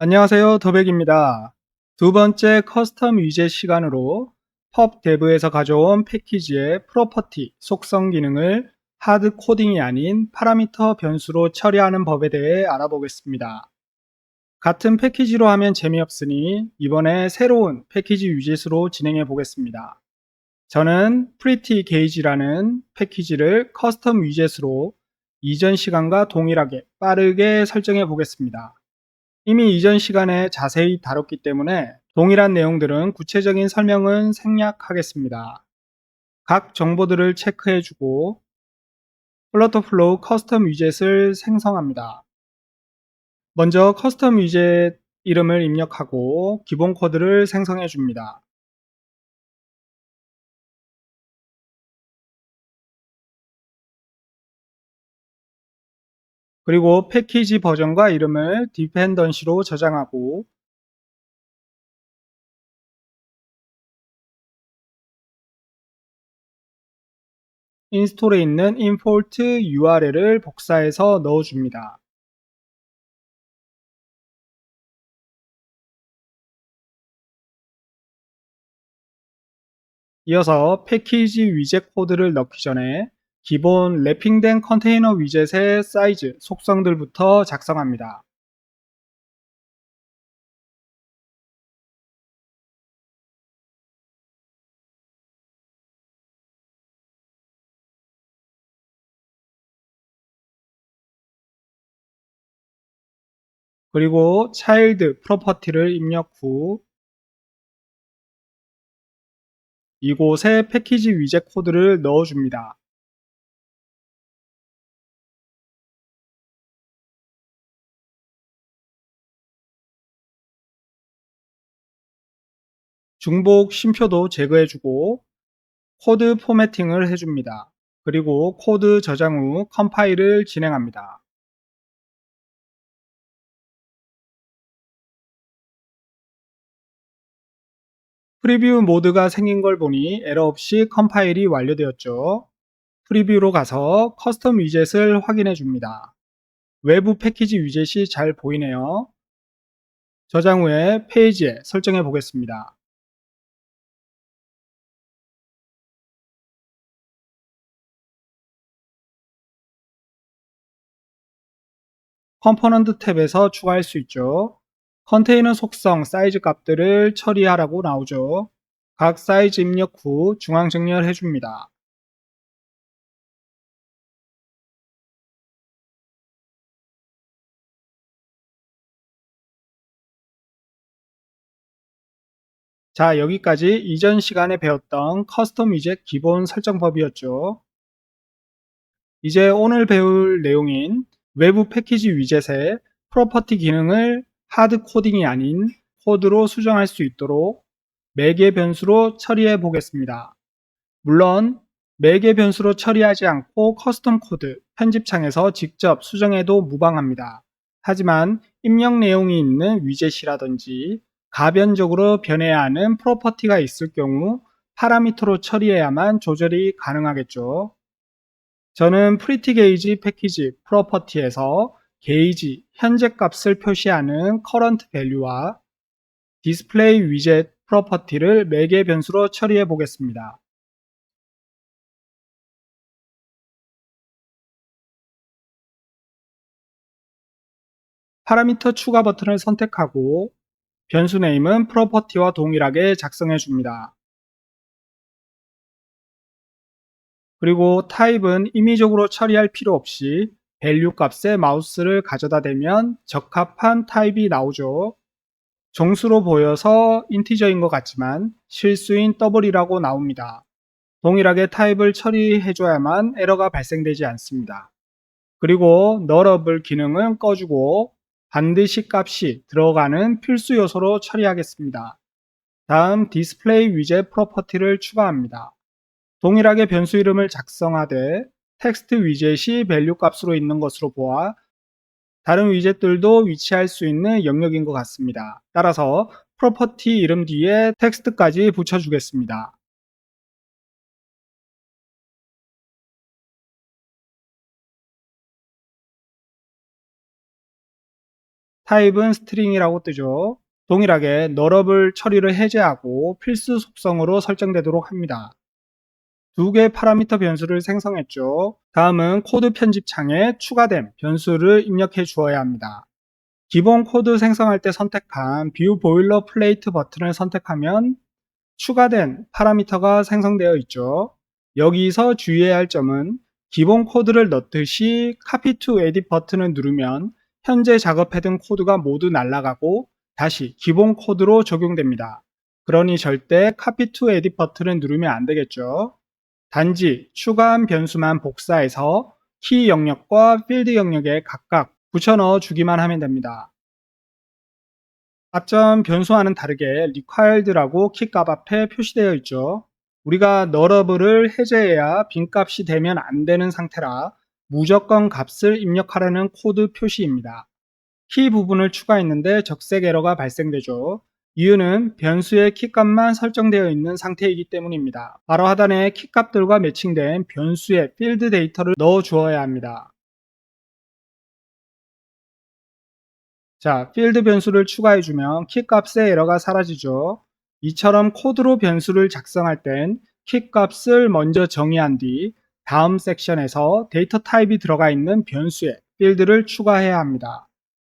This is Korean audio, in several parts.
안녕하세요. 더백입니다. 두 번째 커스텀 위젯 시간으로 펍데브에서 가져온 패키지의 프로퍼티, 속성 기능을 하드 코딩이 아닌 파라미터 변수로 처리하는 법에 대해 알아보겠습니다. 같은 패키지로 하면 재미없으니 이번에 새로운 패키지 위젯으로 진행해 보겠습니다. 저는 pretty gauge라는 패키지를 커스텀 위젯으로 이전 시간과 동일하게 빠르게 설정해 보겠습니다. 이미 이전 시간에 자세히 다뤘기 때문에 동일한 내용들은 구체적인 설명은 생략하겠습니다. 각 정보들을 체크해주고 플러터플로우 커스텀 위젯을 생성합니다. 먼저 커스텀 위젯 이름을 입력하고 기본 코드를 생성해 줍니다. 그리고 패키지 버전과 이름을 디펜던시로 저장하고 인스톨에 있는 임포트 URL을 복사해서 넣어줍니다. 이어서 패키지 위젯 코드를 넣기 전에 기본 랩핑된 컨테이너 위젯의 사이즈, 속성들부터 작성합니다. 그리고 차일드 프로퍼티를 입력 후 이곳에 패키지 위젯 코드를 넣어줍니다. 중복 쉼표도 제거해주고 코드 포매팅을 해줍니다. 그리고 코드 저장 후 컴파일을 진행합니다. 프리뷰 모드가 생긴 걸 보니 에러 없이 컴파일이 완료되었죠. 프리뷰로 가서 커스텀 위젯을 확인해 줍니다. 외부 패키지 위젯이 잘 보이네요. 저장 후에 페이지에 설정해 보겠습니다. 컴포넌트 탭에서 추가할 수 있죠. 컨테이너 속성 사이즈 값들을 처리하라고 나오죠. 각 사이즈 입력 후 중앙 정렬해 줍니다. 자, 여기까지 이전 시간에 배웠던 커스텀 위젯 기본 설정법이었죠. 이제 오늘 배울 내용인 외부 패키지 위젯의 프로퍼티 기능을 하드 코딩이 아닌 코드로 수정할 수 있도록 매개 변수로 처리해 보겠습니다. 물론 매개 변수로 처리하지 않고 커스텀 코드 편집창에서 직접 수정해도 무방합니다. 하지만 입력 내용이 있는 위젯이라든지 가변적으로 변해야 하는 프로퍼티가 있을 경우 파라미터로 처리해야만 조절이 가능하겠죠. 저는 프리티 게이지 패키지 프로퍼티에서 게이지 현재 값을 표시하는 current value와 디스플레이 위젯 프로퍼티를 매개 변수로 처리해 보겠습니다. 파라미터 추가 버튼을 선택하고 변수 네임은 프로퍼티와 동일하게 작성해 줍니다. 그리고 타입은 임의적으로 처리할 필요 없이 value 값에 마우스를 가져다 대면 적합한 타입이 나오죠. 정수로 보여서 인티저인 것 같지만 실수인 더블이라고 나옵니다. 동일하게 타입을 처리해줘야만 에러가 발생되지 않습니다. 그리고 nullable 기능은 꺼주고 반드시 값이 들어가는 필수 요소로 처리하겠습니다. 다음 디스플레이 위젯 프로퍼티를 추가합니다. 동일하게 변수 이름을 작성하되 텍스트 위젯이 value 값으로 있는 것으로 보아 다른 위젯들도 위치할 수 있는 영역인 것 같습니다. 따라서 프로퍼티 이름 뒤에 텍스트까지 붙여주겠습니다. 타입은 스트링이라고 뜨죠. 동일하게 너러블 처리를 해제하고 필수 속성으로 설정되도록 합니다. 두 개의 파라미터 변수를 생성했죠. 다음은 코드 편집 창에 추가된 변수를 입력해 주어야 합니다. 기본 코드 생성할 때 선택한 뷰 보일러 플레이트 버튼을 선택하면 추가된 파라미터가 생성되어 있죠. 여기서 주의해야 할 점은 기본 코드를 넣듯이 Copy to Edit 버튼을 누르면 현재 작업해둔 코드가 모두 날아가고 다시 기본 코드로 적용됩니다. 그러니 절대 Copy to Edit 버튼을 누르면 안 되겠죠. 단지 추가한 변수만 복사해서 키 영역과 필드 영역에 각각 붙여넣어 주기만 하면 됩니다. 앞전 변수와는 다르게 required라고 키값 앞에 표시되어 있죠. 우리가 너러블을 해제해야 빈값이 되면 안 되는 상태라 무조건 값을 입력하라는 코드 표시입니다. 키 부분을 추가했는데 적색 에러가 발생되죠. 이유는 변수의 키값만 설정되어 있는 상태이기 때문입니다. 바로 하단에 키값들과 매칭된 변수의 필드 데이터를 넣어 주어야 합니다. 자, 필드 변수를 추가해주면 키값의 에러가 사라지죠. 이처럼 코드로 변수를 작성할 땐 키값을 먼저 정의한 뒤 다음 섹션에서 데이터 타입이 들어가 있는 변수에 필드를 추가해야 합니다.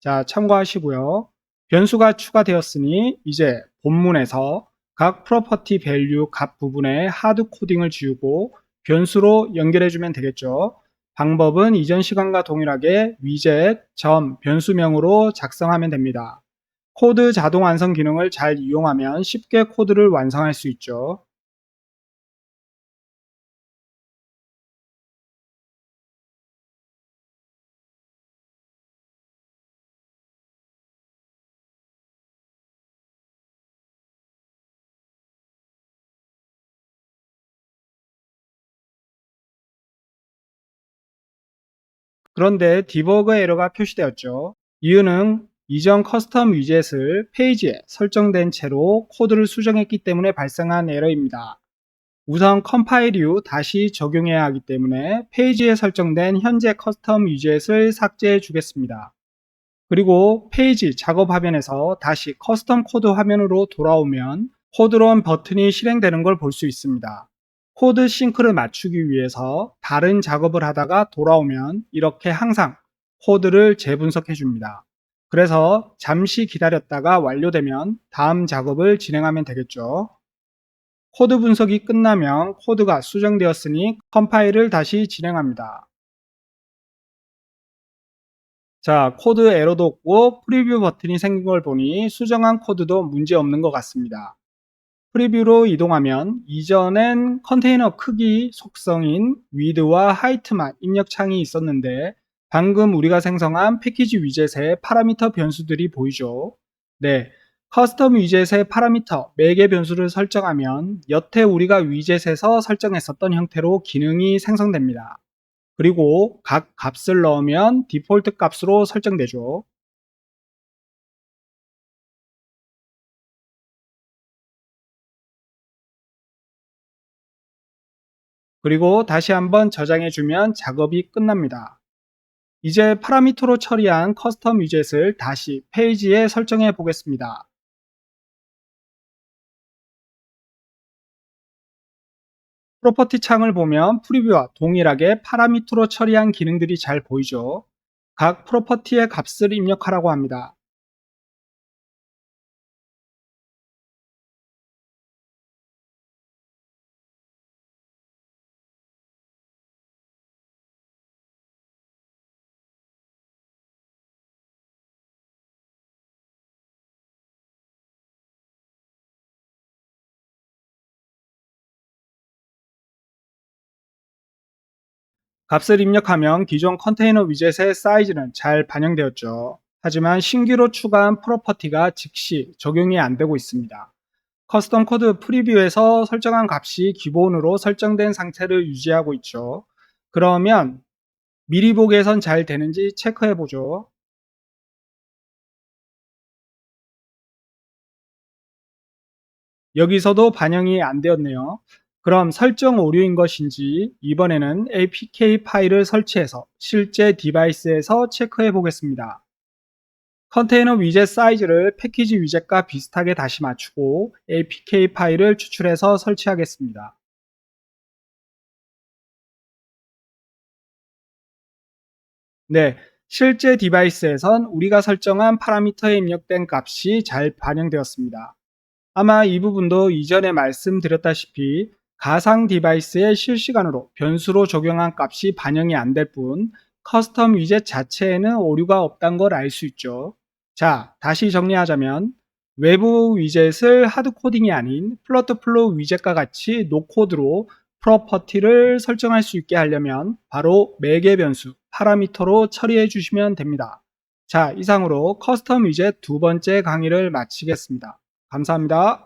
자, 참고하시고요. 변수가 추가되었으니 이제 본문에서 각 프로퍼티 밸류 값 부분에 하드 코딩을 지우고 변수로 연결해주면 되겠죠. 방법은 이전 시간과 동일하게 위젯, 점, 변수명으로 작성하면 됩니다. 코드 자동 완성 기능을 잘 이용하면 쉽게 코드를 완성할 수 있죠. 그런데 디버그 에러가 표시되었죠. 이유는 이전 커스텀 위젯을 페이지에 설정된 채로 코드를 수정했기 때문에 발생한 에러입니다. 우선 컴파일 이후 다시 적용해야 하기 때문에 페이지에 설정된 현재 커스텀 위젯을 삭제해 주겠습니다. 그리고 페이지 작업 화면에서 다시 커스텀 코드 화면으로 돌아오면 코드런 버튼이 실행되는 걸 볼 수 있습니다. 코드 싱크를 맞추기 위해서 다른 작업을 하다가 돌아오면 이렇게 항상 코드를 재분석해 줍니다. 그래서 잠시 기다렸다가 완료되면 다음 작업을 진행하면 되겠죠. 코드 분석이 끝나면 코드가 수정되었으니 컴파일을 다시 진행합니다. 자, 코드 에러도 없고 프리뷰 버튼이 생긴 걸 보니 수정한 코드도 문제 없는 것 같습니다. 프리뷰로 이동하면 이전엔 컨테이너 크기 속성인 width와 height만 입력 창이 있었는데 방금 우리가 생성한 패키지 위젯의 파라미터 변수들이 보이죠. 네, 커스텀 위젯의 파라미터 4개 변수를 설정하면 여태 우리가 위젯에서 설정했었던 형태로 기능이 생성됩니다. 그리고 각 값을 넣으면 디폴트 값으로 설정되죠. 그리고 다시 한번 저장해주면 작업이 끝납니다. 이제 파라미터로 처리한 커스텀 위젯을 다시 페이지에 설정해 보겠습니다. 프로퍼티 창을 보면 프리뷰와 동일하게 파라미터로 처리한 기능들이 잘 보이죠. 각 프로퍼티의 값을 입력하라고 합니다. 값을 입력하면 기존 컨테이너 위젯의 사이즈는 잘 반영되었죠. 하지만 신규로 추가한 프로퍼티가 즉시 적용이 안 되고 있습니다. 커스텀 코드 프리뷰에서 설정한 값이 기본으로 설정된 상태를 유지하고 있죠. 그러면 미리 보기에선 잘 되는지 체크해 보죠. 여기서도 반영이 안 되었네요. 그럼 설정 오류인 것인지 이번에는 APK 파일을 설치해서 실제 디바이스에서 체크해 보겠습니다. 컨테이너 위젯 사이즈를 패키지 위젯과 비슷하게 다시 맞추고 APK 파일을 추출해서 설치하겠습니다. 네, 실제 디바이스에선 우리가 설정한 파라미터에 입력된 값이 잘 반영되었습니다. 아마 이 부분도 이전에 말씀드렸다시피 가상 디바이스에 실시간으로 변수로 적용한 값이 반영이 안 될 뿐 커스텀 위젯 자체에는 오류가 없다는 걸 알 수 있죠. 자, 다시 정리하자면 외부 위젯을 하드코딩이 아닌 플러트플로우 위젯과 같이 노코드로 프로퍼티를 설정할 수 있게 하려면 바로 매개 변수 파라미터로 처리해 주시면 됩니다. 자, 이상으로 커스텀 위젯 두 번째 강의를 마치겠습니다. 감사합니다.